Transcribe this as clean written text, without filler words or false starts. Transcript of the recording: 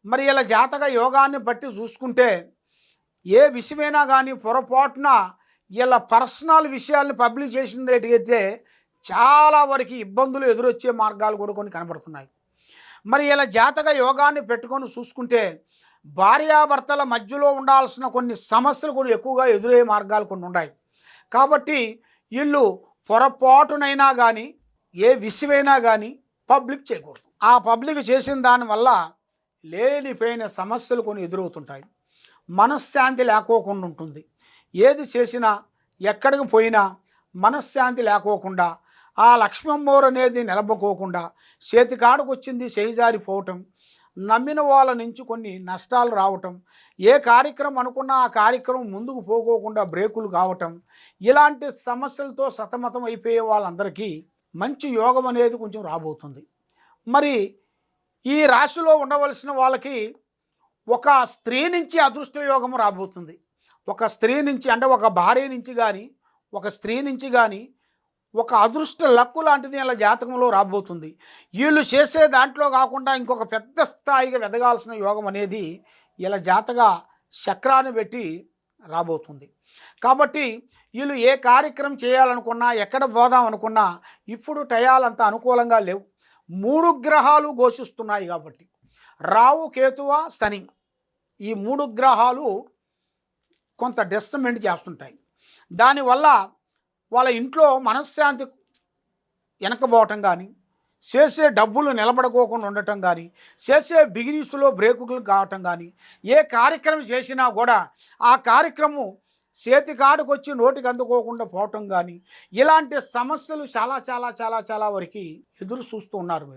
మరి ఇలా జాతక యోగాన్ని బట్టి చూసుకుంటే ఏ విషయమైనా కానీ పొరపాటున ఇలా పర్సనల్ విషయాల్ని పబ్లిక్ చేసినట్టయితే చాలా వరకు ఇబ్బందులు ఎదురొచ్చే మార్గాలు కూడా కొన్ని కనబడుతున్నాయి. మరి ఇలా జాతక యోగాన్ని పెట్టుకొని చూసుకుంటే భార్యాభర్తల మధ్యలో ఉండాల్సిన కొన్ని సమస్యలు కొన్ని ఎక్కువగా ఎదురయ్యే మార్గాలు కొన్ని ఉన్నాయి. కాబట్టి వీళ్ళు పొరపాటునైనా కానీ ఏ విషయమైనా కానీ పబ్లిక్ చేయకూడదు. ఆ పబ్లిక్ చేసిన దానివల్ల లేనిపోయిన సమస్యలు కొన్ని ఎదురవుతుంటాయి. మనశ్శాంతి లేకోకుండా ఉంటుంది. ఏది చేసినా ఎక్కడికి పోయినా మనశ్శాంతి లేకోకుండా ఆ లక్ష్మమ్మోరు అనేది నిలబకోకుండా చేతికాడకు వచ్చింది చేయిజారిపోవటం, నమ్మిన వాళ్ళ నుంచి కొన్ని నష్టాలు రావటం, ఏ కార్యక్రమం అనుకున్నా ఆ కార్యక్రమం ముందుకు పోకోకుండా బ్రేకులు కావటం, ఇలాంటి సమస్యలతో సతమతం అయిపోయే వాళ్ళందరికీ మంచి యోగం అనేది కొంచెం రాబోతుంది. మరి ఈ రాశిలో ఉండవలసిన వాళ్ళకి ఒక స్త్రీ నుంచి అదృష్ట యోగం రాబోతుంది. ఒక స్త్రీ నుంచి అంటే ఒక భార్య నుంచి కానీ ఒక స్త్రీ నుంచి కానీ ఒక అదృష్ట లక్కు లాంటిది ఇలా జాతకంలో రాబోతుంది. వీళ్ళు చేసే దాంట్లో కాకుండా ఇంకొక పెద్ద స్థాయిగా ఎదగాల్సిన యోగం అనేది ఇలా జాతక చక్రాన్ని పెట్టి రాబోతుంది. కాబట్టి వీళ్ళు ఏ కార్యక్రమం చేయాలనుకున్నా ఎక్కడ పోదాం అనుకున్నా ఇప్పుడు టయాలంత అనుకూలంగా లేవు. 3 గ్రహాలు ఘోషిస్తున్నాయి కాబట్టి రావు, కేతువ, శని ఈ 3 గ్రహాలు కొంత డిస్టర్బెంట్ చేస్తుంటాయి. దానివల్ల వాళ్ళ ఇంట్లో మనశ్శాంతి వెనకపోవటం కానీ, చేసే డబ్బులు నిలబడుకోకుండా ఉండటం కానీ, చేసే బిగినీసులో బ్రేకులు కావటం కానీ, ఏ కార్యక్రమం చేసినా కూడా ఆ కార్యక్రమం చేతి కాడుకు వచ్చి నోటికి అందుకోకుండా పోవటం కానీ, ఇలాంటి సమస్యలు చాలా చాలా చాలా చాలా వరకు ఎదురు చూస్తూ ఉన్నారు మీరు.